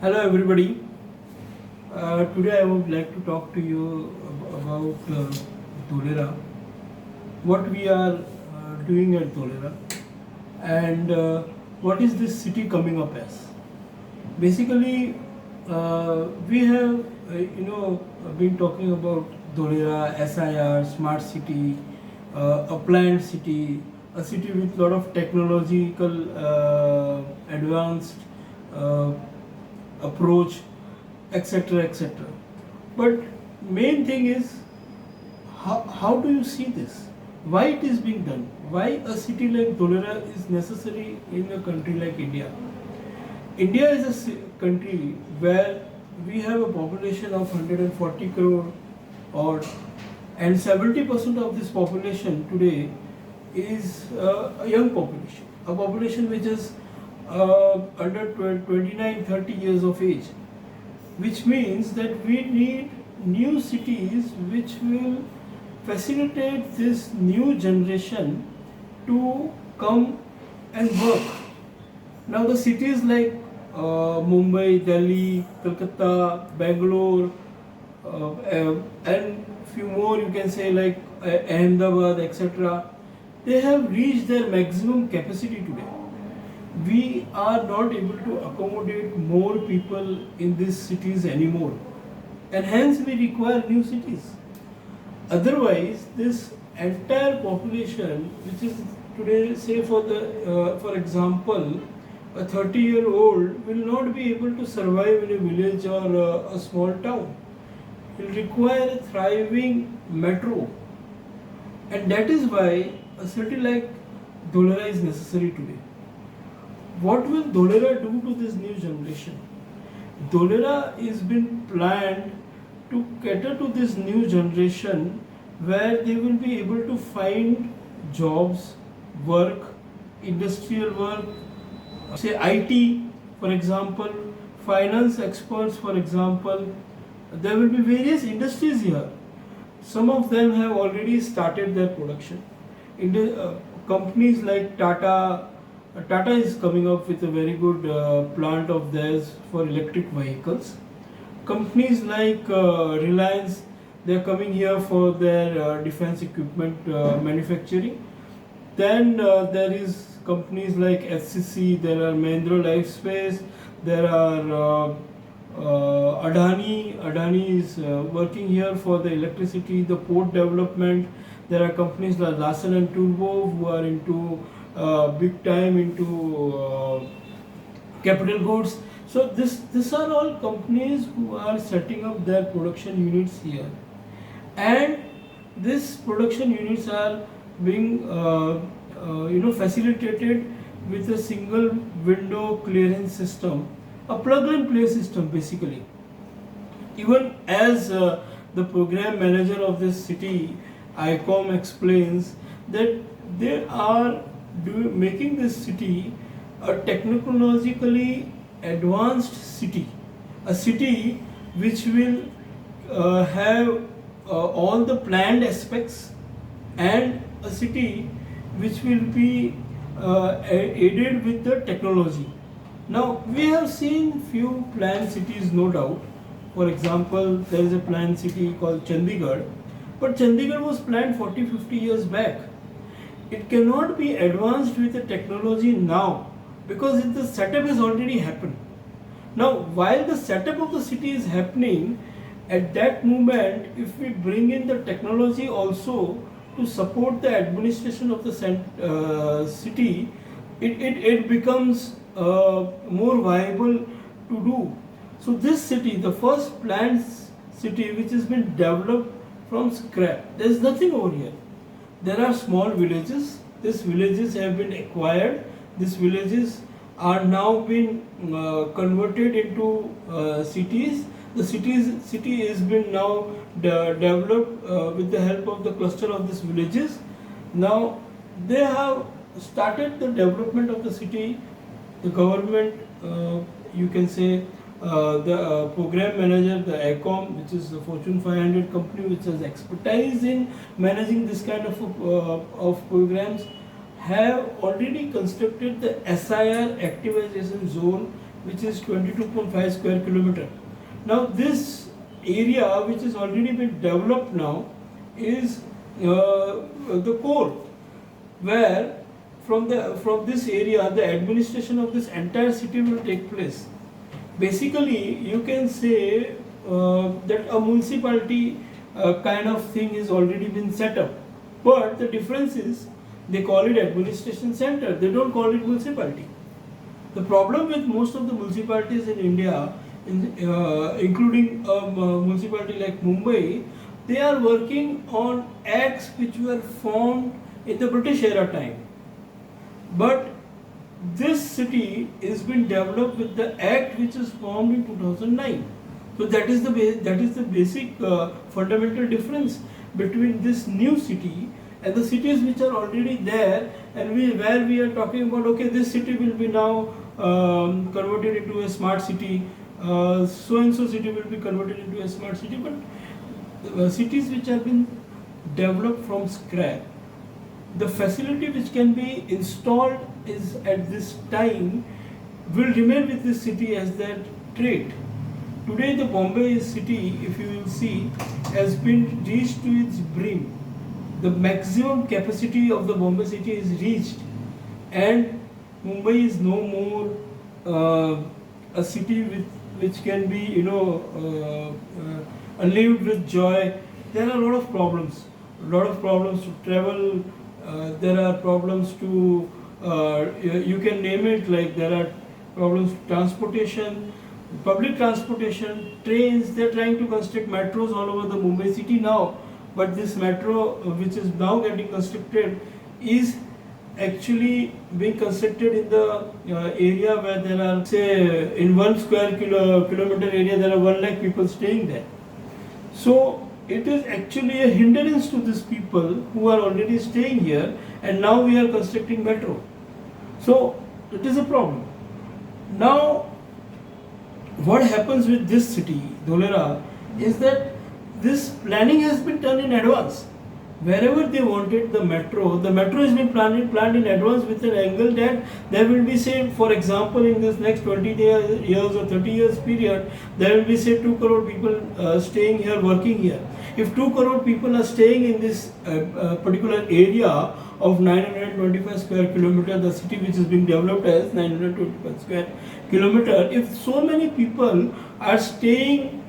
Hello everybody. Today I would like to talk to you about Tolera, what we are doing at Tolera, and what is this city coming up as. Basically, we have been talking about Tolera, SIR, smart city, a planned city, a city with lot of technological advanced uh, approach, etc., etc. But main thing is, how do you see this? Why it is being done? Why a city like Dholera is necessary in a country like India? India is a country where we have a population of 140 crore odd, and 70% of this population today is a young population, a population which is under 29, 30 years of age, which means that we need new cities which will facilitate this new generation to come and work. Now the cities like Mumbai, Delhi, Kolkata, Bangalore, and few more you can say like Ahmedabad, etc. They have reached their maximum capacity today. We are not able to accommodate more people in these cities anymore, and hence we require new cities. Otherwise, this entire population, which is today, say for example, a 30-year-old will not be able to survive in a village or a small town. He will require a thriving metro, and that is why a city like Dholera is necessary today. What will Dholera do to this new generation? Dholera is been planned to cater to this new generation where they will be able to find jobs, work, industrial work, say IT for example, finance experts for example. There will be various industries here. Some of them have already started their production. Companies like Tata is coming up with a very good plant of theirs for electric vehicles. Companies like Reliance, they are coming here for their defense equipment manufacturing. Then there is companies like SCC, there are Mahindra Lifespace, there are Adani is working here for the electricity, the port development. There are companies like Larsen and Toubro who are into big time into capital goods. So these are all companies who are setting up their production units here, and these production units are being facilitated with a single window clearance system, a plug and play system basically. Even as the program manager of this city, ICOM, explains that they are making this city a technologically advanced city, a city which will have all the planned aspects, and a city which will be aided with the technology. Now we have seen few planned cities, no doubt. For example, there is a planned city called Chandigarh, but Chandigarh was planned 40-50 years back. It cannot be advanced with the technology now because the setup has already happened. Now, while the setup of the city is happening, at that moment, if we bring in the technology also to support the administration of the city, it becomes more viable to do. So this city, the first planned city which has been developed from scrap, there is nothing over here. There are small villages. These villages have been acquired. These villages are now being converted into cities. The city has been now developed with the help of the cluster of these villages. Now they have started the development of the city. The government, you can say, the program manager, the ICOM, which is the Fortune 500 company, which has expertise in managing this kind of programs, have already constructed the SIR activization zone which is 22.5 square kilometer. Now this area which has already been developed now is the core, where from this area the administration of this entire city will take place. Basically, you can say that a municipality kind of thing is already been set up, but the difference is they call it administration center, they don't call it municipality. The problem with most of the municipalities in India, including a municipality like Mumbai, they are working on acts which were formed in the British era time. But this city is been developed with the act which is formed in 2009. So that is the basic fundamental difference between this new city and the cities which are already there, and where we are talking about, okay, this city will be now converted into a smart city, so and so city will be converted into a smart city. But cities which have been developed from scratch, the facility which can be installed is at this time will remain with this city as that trait. Today the Bombay city, if you will see, has been reached to its brim. The maximum capacity of the Bombay city is reached, and Mumbai is no more a city which can be lived with joy. There are a lot of problems to travel. There are problems to you can name it, like there are problems to transportation, public transportation, trains. They are trying to construct metros all over the Mumbai city now, but this metro which is now getting constructed is actually being constructed in the area where there are, say, in 1 square kilometer area there are 1 lakh people staying there. So it is actually a hindrance to these people who are already staying here, and now we are constructing metro. So it is a problem. Now what happens with this city, Dholera, is that this planning has been done in advance. Wherever they wanted the metro has been planned in advance with an angle that there will be, say, for example, in this next 20 years or 30 years period, there will be, say, 2 crore people staying here, working here. If 2 crore people are staying in this particular area of 925 square kilometer, the city which is being developed as 925 square kilometer, if so many people are staying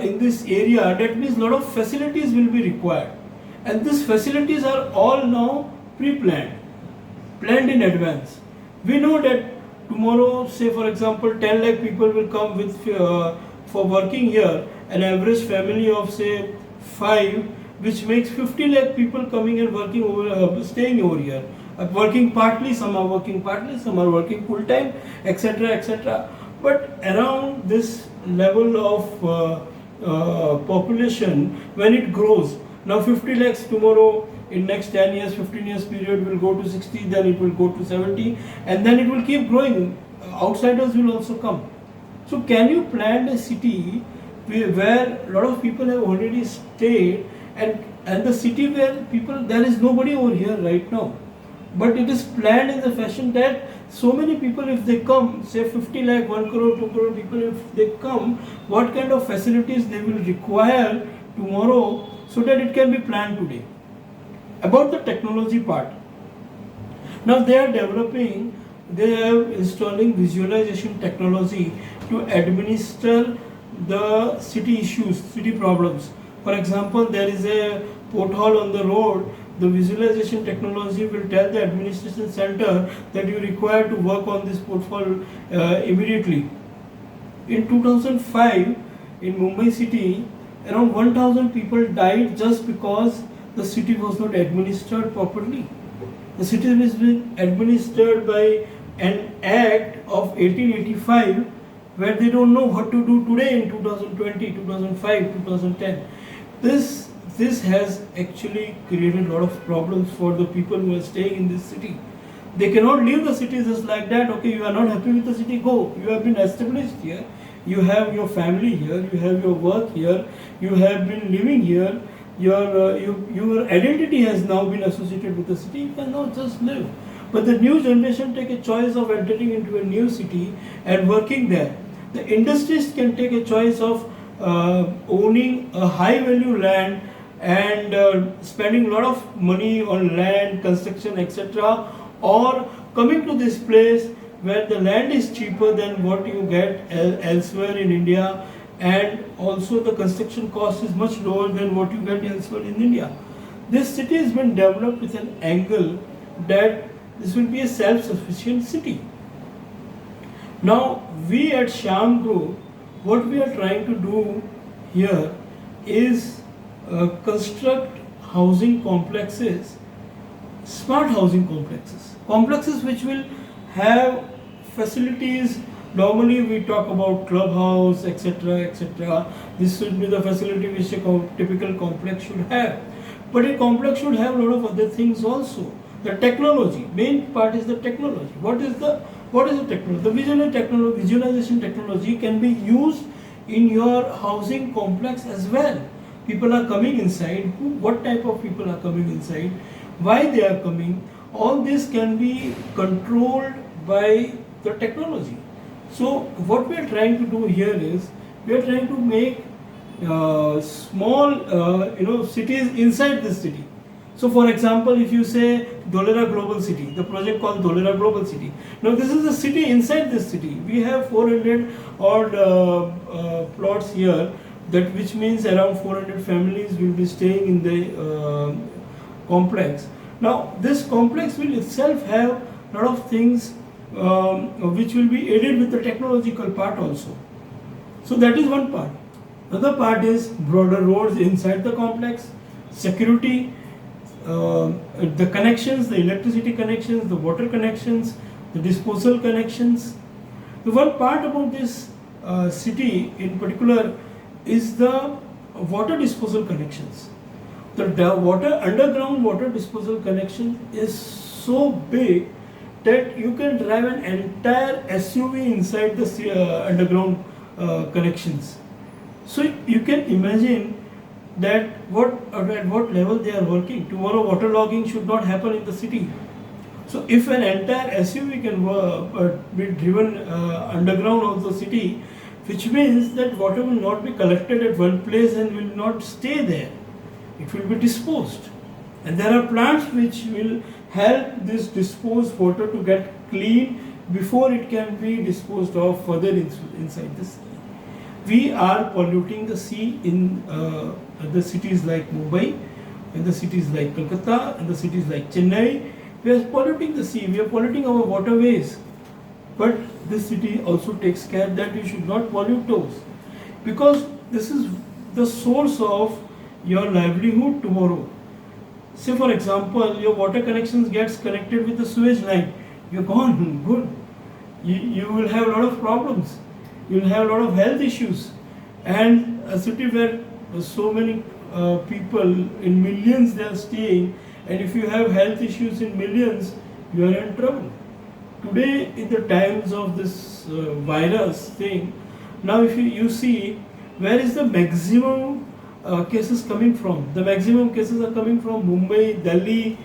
in this area, that means a lot of facilities will be required. And these facilities are all now pre-planned, planned in advance. We know that tomorrow, say for example, 10 lakh people will come with for working here, an average family of, say, 5, which makes 50 lakh people coming and working over, staying over here, working partly, some are working partly, some are working full time, etc., etc. But around this level of population, when it grows, now 50 lakhs tomorrow, in next 10 years, 15 years period will go to 60, then it will go to 70, and then it will keep growing. Outsiders will also come. So can you plan a city where a lot of people have already stayed, and the city where people, there is nobody over here right now, but it is planned in the fashion that so many people, if they come, say 50 lakh, 1 crore, 2 crore people, if they come, what kind of facilities they will require tomorrow, so that it can be planned today. About the technology part, now they are developing, they are installing visualization technology to administer the city issues, city problems. For example, there is a pothole on the road, the visualization technology will tell the administration center that you require to work on this pothole immediately. In 2005, in Mumbai city, around 1,000 people died just because the city was not administered properly. The city was being administered by an act of 1885, where they don't know what to do today in 2020, 2005, 2010. This has actually created a lot of problems for the people who are staying in this city. They cannot leave the city just like that. Okay, you are not happy with the city, go. You have been established here. You have your family here. You have your work here. You have been living here. Your identity has now been associated with the city. You cannot just live. But the new generation take a choice of entering into a new city and working there. The industries can take a choice of owning a high value land and spending a lot of money on land, construction, etc. Or coming to this place where the land is cheaper than what you get elsewhere in India, and also the construction cost is much lower than what you get elsewhere in India. This city has been developed with an angle that this will be a self-sufficient city. Now, we at Shyam Group, what we are trying to do here is construct housing complexes, smart housing complexes which will have facilities. Normally we talk about clubhouse, etc., etc. This should be the facility which a typical complex should have. But a complex should have a lot of other things also. The technology, main part is the technology. What is the technology? The visualization technology can be used in your housing complex as well. People are coming inside. What type of people are coming inside? Why they are coming? All this can be controlled by the technology. So what we are trying to do here is we are trying to make small cities inside this city. So for example, if you say Dholera Global City, the project called Dholera Global City. Now this is a city inside this city. We have 400 odd plots here, that which means around 400 families will be staying in the complex. Now this complex will itself have a lot of things which will be aided with the technological part also. So that is one part. Another part is broader roads inside the complex, security, the connections, the electricity connections, the water connections, the disposal connections. The one part about this city in particular is the water disposal connections. The underground water disposal connection is so big that you can drive an entire SUV inside the underground connections. So you can imagine that at what level they are working. Tomorrow waterlogging should not happen in the city. So if an entire SUV can be driven underground of the city, which means that water will not be collected at one place and will not stay there. It will be disposed. And there are plants which will help this disposed water to get clean before it can be disposed of further inside the sea. We are polluting the sea in the cities like Mumbai, in the cities like Kolkata, in the cities like Chennai. We are polluting the sea, we are polluting our waterways. But this city also takes care that we should not pollute those, because this is the source of your livelihood tomorrow. Say for example, your water connections gets connected with the sewage line, you're gone, good. You will have a lot of problems, you will have a lot of health issues. And a city where so many people in millions they are staying, and if you have health issues in millions, you are in trouble. Today, in the times of this virus thing, now if you see, where is the maximum cases coming from? The maximum cases are coming from Mumbai, Delhi,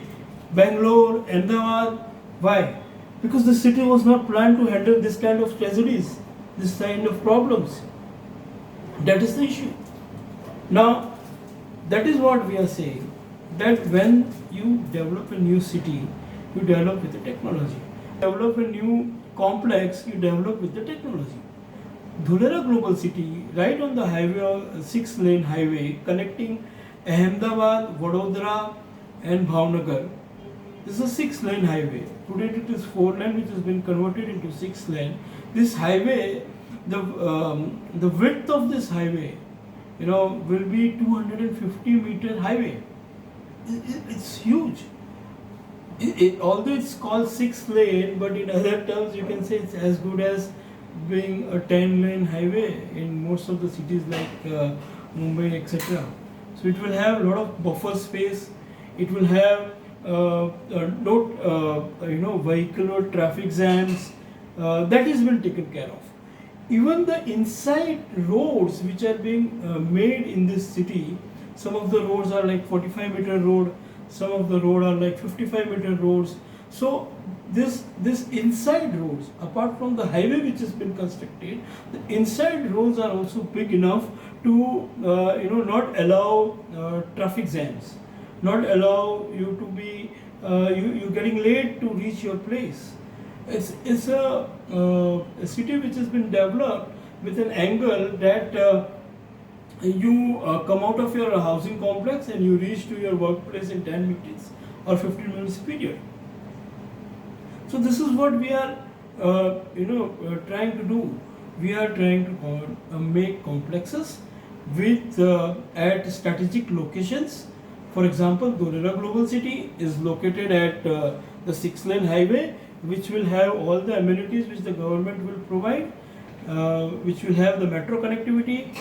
Bangalore, Ahmedabad. Why? Because the city was not planned to handle this kind of tragedies, this kind of problems. That is the issue. Now, that is what we are saying, that when you develop a new city, you develop with the technology. Develop a new complex, you develop with the technology. Dholera Global City, right on the highway, 6-lane highway connecting Ahmedabad, Vadodara and Bhavnagar. This is a 6-lane highway. Today it is 4-lane, which has been converted into 6-lane. This highway, the width of this highway, will be 250-meter highway. It's huge. Although it's called 6-lane, but in other terms you can say it's as good as being a 10-lane highway in most of the cities like Mumbai, etc. So it will have a lot of buffer space. It will have no vehicular traffic jams. That is been taken care of. Even the inside roads which are being made in this city, some of the roads are like 45-meter road, some of the road are like 55-meter roads, So this inside roads, apart from the highway which has been constructed, the inside roads are also big enough to not allow traffic jams, not allow you to be you getting late to reach your place. It's a city which has been developed with an angle that you come out of your housing complex and you reach to your workplace in 10 minutes or 15 minutes period. So this is what we are trying to do. We are trying to make complexes with at strategic locations. For example, Dholera Global City is located at the 6-lane highway, which will have all the amenities which the government will provide, which will have the metro connectivity,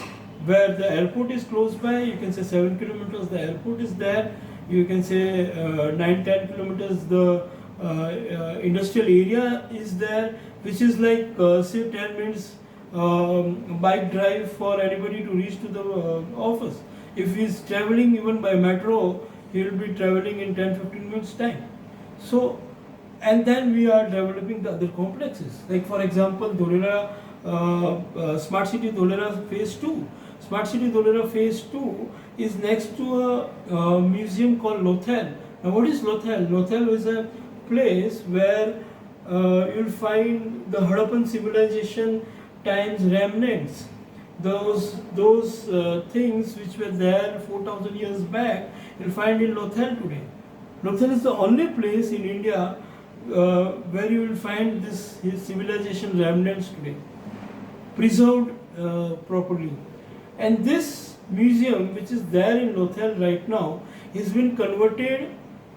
where the airport is close by. You can say 7 kilometers the airport is there. You can say 9-10 kilometers the industrial area is there, which is like say 10 minutes bike drive for anybody to reach to the office. If he is traveling even by metro, he will be traveling in 10-15 minutes time. So, and then we are developing the other complexes, like for example Dholera Smart City Dholera Phase 2. Smart City Dholera Phase 2 is next to a museum called Lothal. Now what is Lothal? Lothal is a place where you'll find the Harappan civilization times remnants. Those things which were there 4,000 years back, you'll find in Lothal today. Lothal is the only place in India where you will find this his civilization remnants today, preserved properly. And this museum, which is there in Lothal right now, has been converted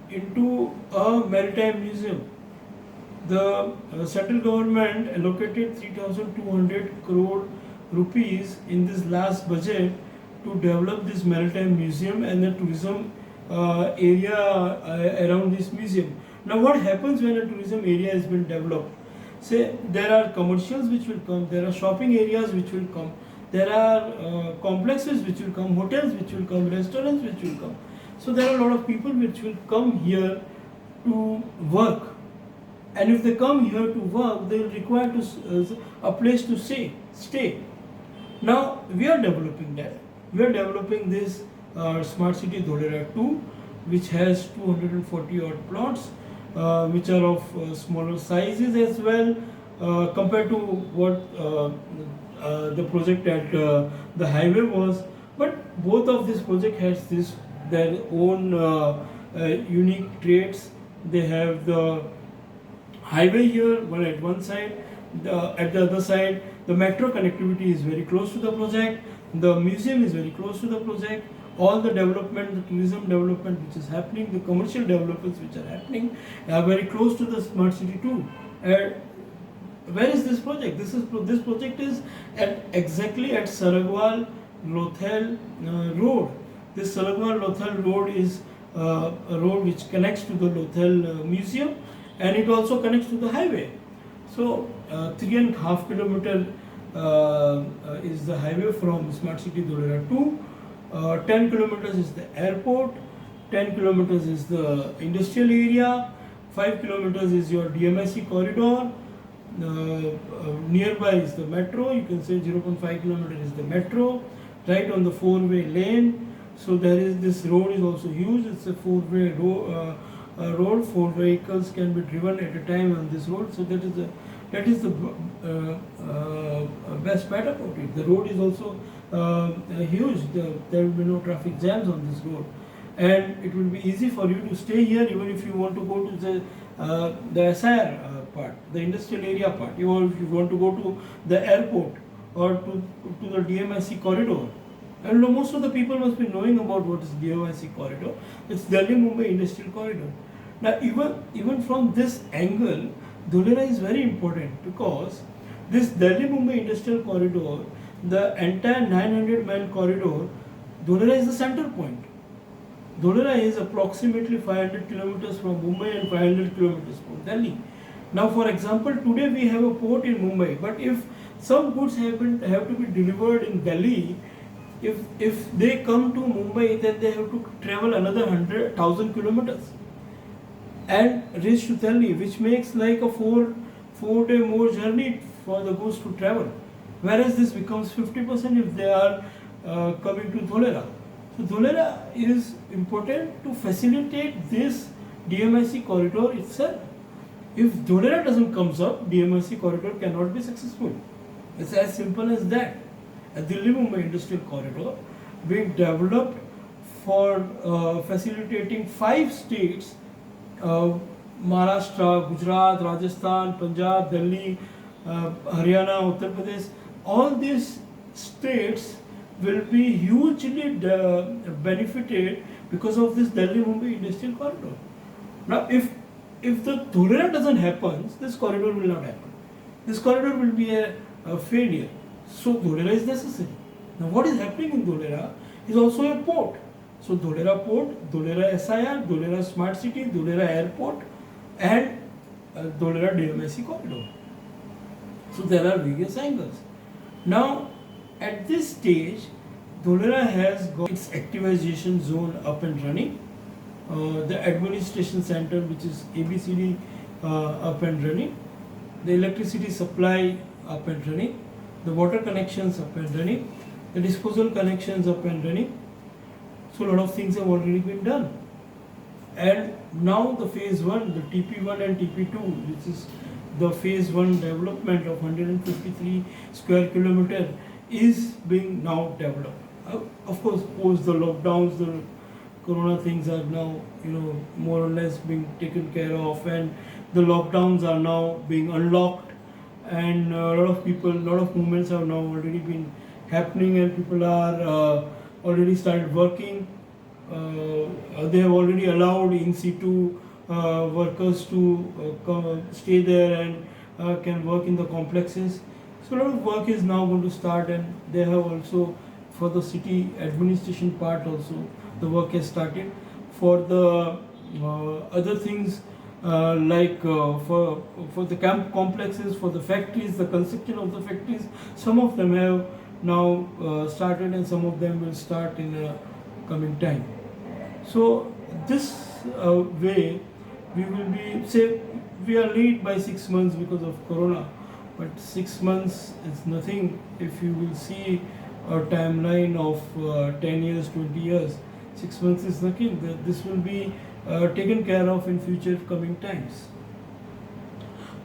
into a maritime museum. The central government allocated 3,200 crore rupees in this last budget to develop this maritime museum and the tourism area around this museum. Now what happens when a tourism area has been developed? Say there are commercials which will come, there are shopping areas which will come, there are complexes which will come, hotels which will come, restaurants which will come. So there are a lot of people which will come here to work, and if they come here to work, they will require a place to stay. Now we are developing that. We are developing this Smart City Dholera 2, which has 240 odd plots, which are of smaller sizes as well compared to what the project at the highway was. But both of this project has their own unique traits. They have the highway here, one at one side, at the other side the metro connectivity is very close to the project, the museum is very close to the project, all the development, the tourism development which is happening, the commercial developments which are happening are very close to the Smart City too. Where is this project? This project is exactly at Saragwal Lothal road. This Saragwal Lothal road is a road which connects to the Lothal museum, and it also connects to the highway. So 3.5 kilometer is the highway from Smart City Dholera 2. 10 kilometers is the airport, 10 kilometers is the industrial area, 5 kilometers is your DMIC corridor, nearby is the metro. You can say 0.5 kilometers is the metro, right on the 4-way lane. So there is, this road is also huge. It's a 4-way road. 4 vehicles can be driven at a time on this road. So that is the best part about it. The road is also huge. There will be no traffic jams on this road, and it will be easy for you to stay here even if you want to go to the SIR part, the industrial area part, if you want to go to the airport or to the DMIC corridor. And most of the people must be knowing about what is DMIC corridor. It's Delhi Mumbai Industrial Corridor. Now even from this angle, Dholera is very important, because this Delhi Mumbai Industrial Corridor, the entire 900-mile corridor, Dholera is the center point. Dholera is approximately 500 kilometers from Mumbai and 500 kilometers from Delhi. Now, for example, today we have a port in Mumbai, but if some goods have to be delivered in Delhi, if they come to Mumbai, then they have to travel another 100,000 kilometers. and reach to Delhi, which makes like a four-day more journey for the goods to travel. Whereas this becomes 50% if they are coming to Dholera. So Dholera is important to facilitate this DMIC corridor itself. If Dholera doesn't comes up, DMIC corridor cannot be successful. It's as simple as that. A Delhi-Mumbai industrial corridor being developed for facilitating 5 states, Maharashtra, Gujarat, Rajasthan, Punjab, Delhi, Haryana, Uttar Pradesh. All these states will be hugely benefited because of this Delhi-Mumbai industrial corridor. Now, if the Dholera doesn't happen, this corridor will not happen. This corridor will be a failure. So Dholera is necessary. Now, what is happening in Dholera is also a port. So Dholera port, Dholera SIR, Dholera smart city, Dholera airport, and Dholera DMIC corridor. So there are various angles. Now, at this stage, Dholera has got its activization zone up and running. The administration center, which is ABCD, up and running. The electricity supply up and running. The water connections up and running. The disposal connections up and running. So a lot of things have already been done. And now the phase 1, the TP1 and TP2, which is the phase 1 development of 153 square kilometer, is being now developed. Of course, post the lockdowns, the corona things are now, more or less being taken care of, and the lockdowns are now being unlocked, and a lot of people, a lot of movements have now already been happening, and people are already started working. They have already allowed in situ workers to stay there and can work in the complexes. So a lot of work is now going to start, and they have also, for the city administration part also, the work has started. For the other things like for the camp complexes, for the factories, the construction of the factories, some of them have now started, and some of them will start in a coming time. So this way we will be, say, we are late by 6 months because of corona, but 6 months is nothing if you will see a timeline of 10 years, 20 years. 6 months is nothing. This will be taken care of in future coming times.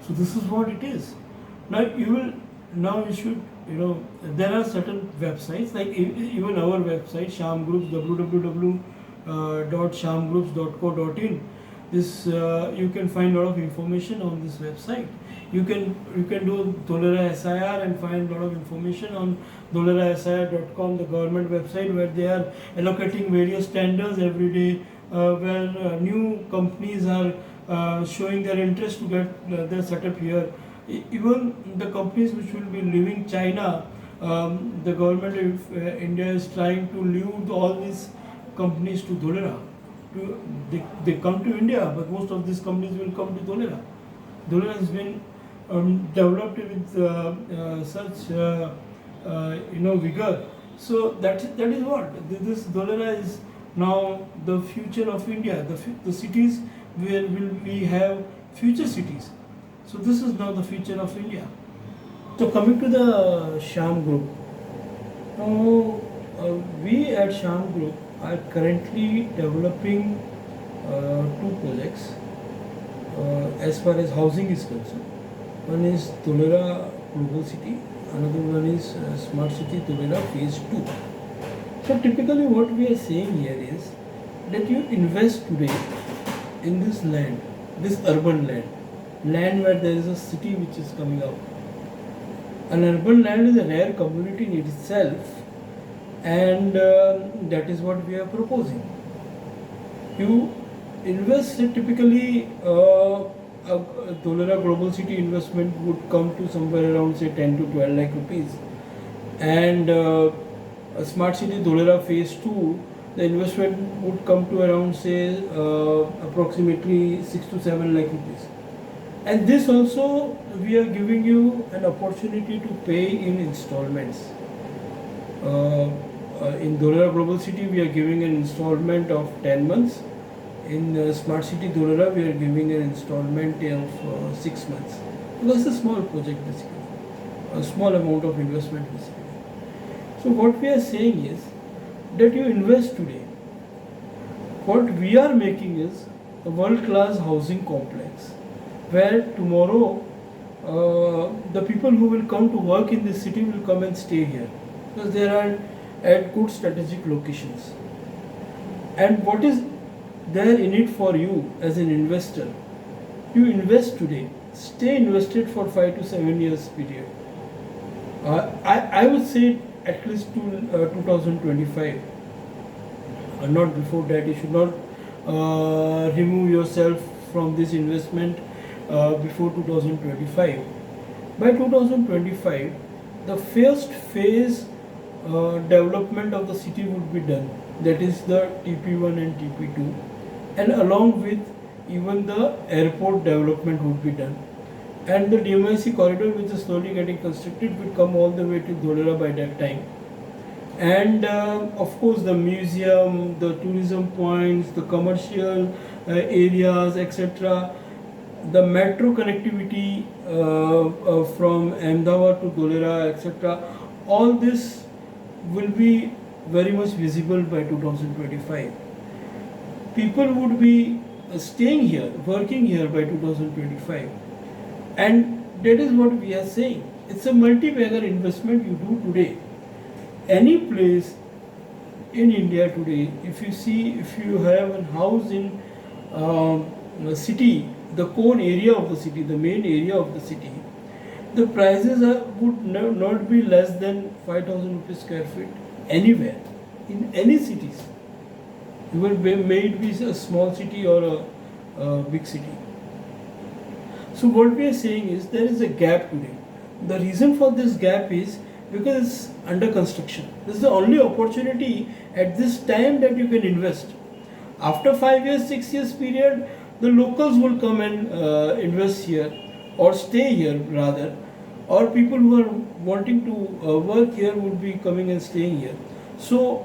So this is what it is. Now you should, there are certain websites, like even our website, Sham Groups, www.shamgroups.co.in. This you can find a lot of information on this website. You can do Dholera SIR and find a lot of information on dholerasir.com, the government website, where they are allocating various tenders every day, where new companies are showing their interest to get their setup here. Even the companies which will be leaving China, the government of India is trying to leave all these companies to Dholera. They come to India, but most of these companies will come to Dholera. Dholera has been developed with such vigor. So that is what this Dholera is now the future of India. The cities where will we have future cities. So this is now the future of India. So coming to the Sham Group. Now we at Sham Group are currently developing 2 projects as far as housing is concerned. One is Dholera Global City, another one is Smart City Dholera Phase 2. So typically what we are saying here is that you invest today in this land, this urban land where there is a city which is coming up. An urban land is a rare commodity in itself, and that is what we are proposing. You invest, typically a Dholera Global City investment would come to somewhere around, say, 10 to 12 lakh rupees, and a Smart City Dholera Phase 2, the investment would come to around, say, approximately 6 to 7 lakh rupees. And this also we are giving you an opportunity to pay in installments. In Dholera Global City we are giving an installment of 10 months. in Smart City Dholera, we are giving an installment of 6 months. Because it's a small project basically, a small amount of investment basically. So what we are saying is that you invest today. What we are making is a world-class housing complex where tomorrow the people who will come to work in this city will come and stay here because they are at good strategic locations. And what is there in it for you as an investor? You invest today, stay invested for 5 to 7 years period. I would say at least to 2025. Not before that. You should not remove yourself from this investment before 2025. By 2025, the first phase development of the city would be done. That is the TP1 and TP2, and along with even the airport development would be done. And the DMIC corridor, which is slowly getting constructed, will come all the way to Dholera by that time. And of course the museum, the tourism points, the commercial areas, etc., the metro connectivity from Ahmedabad to Dholera, etc., all this will be very much visible by 2025. People would be staying here, working here by 2025, and that is what we are saying. It's a multi-bagger investment you do today. Any place in India today, if you have a house in a city, the core area of the city, the main area of the city, the prices would not be less than 5,000 rupees square feet anywhere, in any cities. Even may it be a small city or a big city. So what we are saying is there is a gap today. The reason for this gap is because it's under construction. This is the only opportunity at this time that you can invest. After 5 years, 6 years period, the locals will come and invest here or stay here rather, or people who are wanting to work here would be coming and staying here. So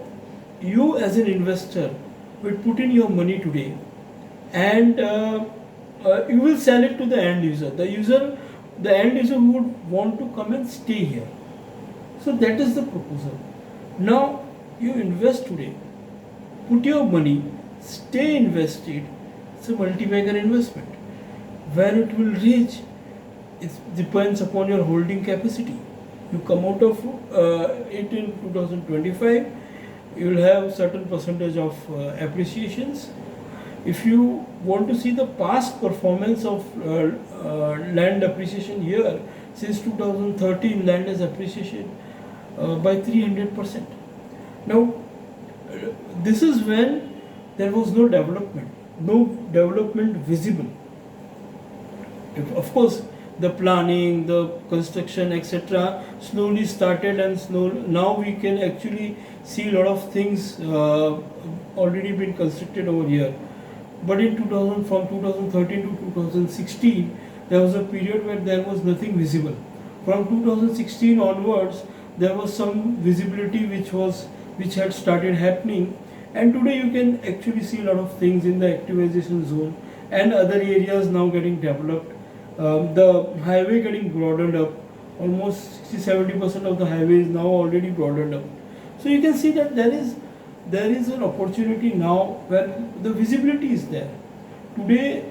you as an investor will put in your money today, and you will sell it to the end user. The end user who would want to come and stay here. So that is the proposal. Now you invest today, put your money, stay invested. It's a multi-bagger investment. Where it will reach, it depends upon your holding capacity. You come out of it in 2025, you will have certain percentage of appreciations. If you want to see the past performance of land appreciation here, since 2013 land has appreciated by 300%. Now this is when there was no development visible. Of course the planning, the construction, etc., slowly started, and now we can actually see a lot of things already been constructed over here. But in from 2013 to 2016, there was a period where there was nothing visible. From 2016 onwards, there was some visibility which had started happening, and today you can actually see a lot of things in the activization zone and other areas now getting developed. The highway getting broadened up. Almost 60-70% of the highway is now already broadened up. So you can see that there is an opportunity now where the visibility is there. Today,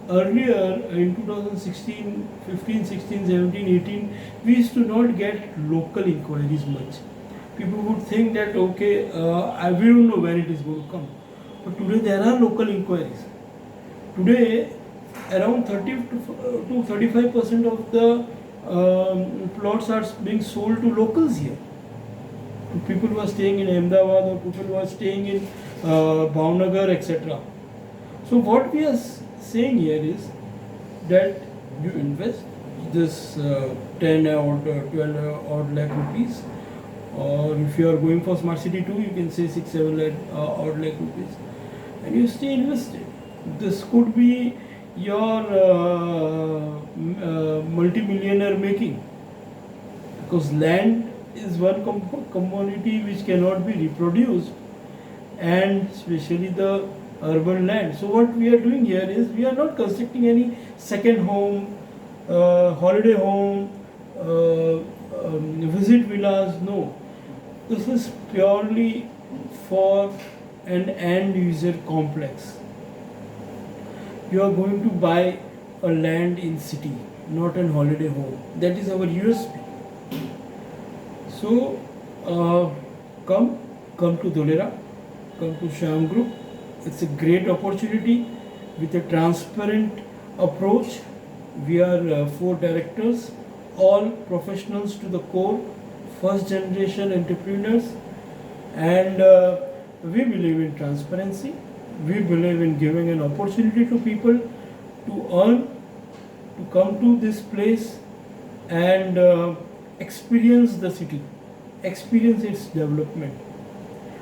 earlier in 2016, 15, 16, 17, 18, we used to not get local inquiries much. People would think that okay, we don't know when it is going to come. But today there are local inquiries. Today, around 30 to 35% of the plots are being sold to locals here. To people who are staying in Ahmedabad or people who are staying in Bhavnagar, etc. So what we are saying here is that you invest this 10 or 12 odd lakh rupees, or if you are going for Smart City 2, you can say 6-7 odd lakh rupees, and you stay invested. This could be your multi-millionaire making, because land is one commodity which cannot be reproduced, and especially the urban land. So what we are doing here is we are not constructing any second home, holiday home, visit villas. No, this is purely for an end user complex. You are going to buy a land in city, not an holiday home. That is our USP. So come to Dholera, come to Shyam Group. It's a great opportunity with a transparent approach. We are 4 directors, all professionals to the core, first generation entrepreneurs, and we believe in transparency. We believe in giving an opportunity to people to earn, to come to this place and experience the city, experience its development.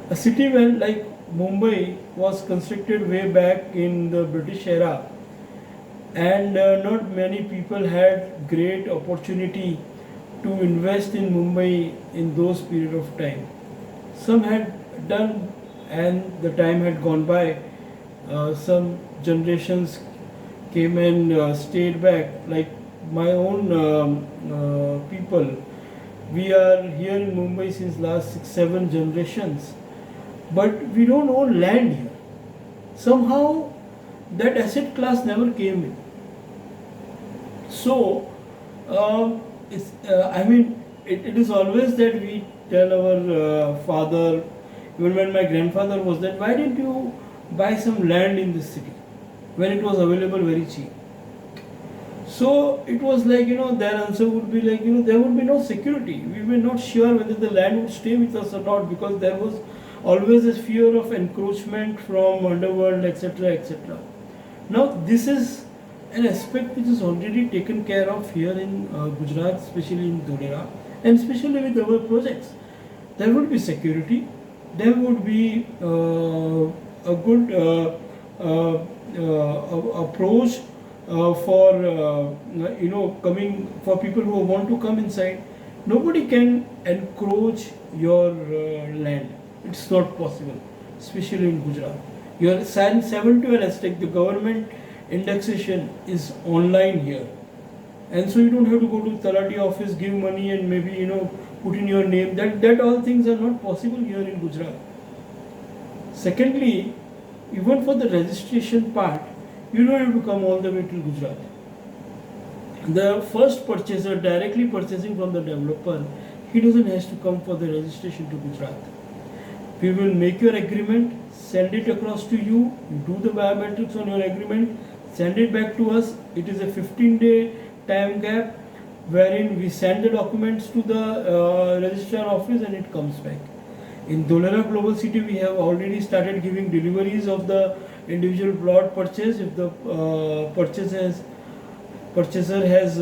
A city like Mumbai was constructed way back in the British era, and not many people had great opportunity to invest in Mumbai in those period of time. Some had done, and the time had gone by. Some generations came and stayed back, like my own people. We are here in Mumbai since last 6-7 generations, but we don't own land here. Somehow that asset class never came in. So it is always that we tell our father, even when my grandfather was that, why didn't you buy some land in this city when it was available very cheap? So it was like, their answer would be like, there would be no security. We were not sure whether the land would stay with us or not, because there was always a fear of encroachment from underworld, etc., etc. Now this is an aspect which is already taken care of here in Gujarat, especially in Dholera, and especially with our projects. There would be security, there would be a good approach for coming, for people who want to come inside. Nobody can encroach your land. It's not possible, especially in Gujarat. Your 712 like the government indexation is online here, and so you don't have to go to Talati office, give money, and maybe put in your name. That all things are not possible here in Gujarat. Secondly, even for the registration part, you don't have to come all the way to Gujarat. The first purchaser directly purchasing from the developer, he doesn't have to come for the registration to Gujarat. We will make your agreement, send it across to you, you do the biometrics on your agreement, send it back to us. It is a 15-day time gap wherein we send the documents to the registrar office and it comes back. In Dholera Global City, we have already started giving deliveries of the individual plot purchase if the purchaser has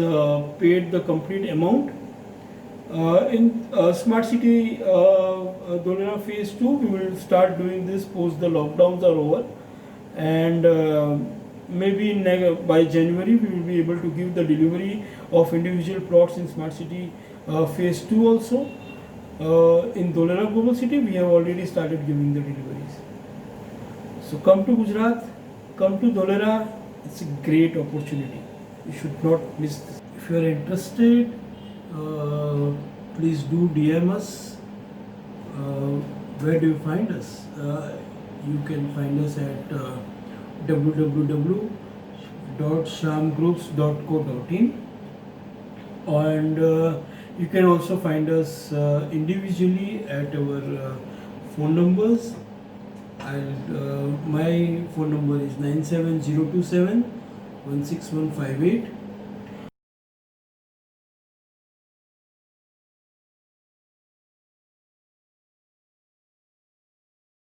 paid the complete amount. In Smart City Dholera Phase 2, we will start doing this post the lockdowns are over, and maybe by January we will be able to give the delivery of individual plots in Smart City Phase 2 also. In Dholera Global City, we have already started giving the deliveries. So come to Gujarat, come to Dholera. It's a great opportunity. You should not miss this. If you are interested, please do DM us. Where do you find us? You can find us at www.shamgroups.co.in, and you can also find us individually at our phone numbers. My phone number is 97027 16158.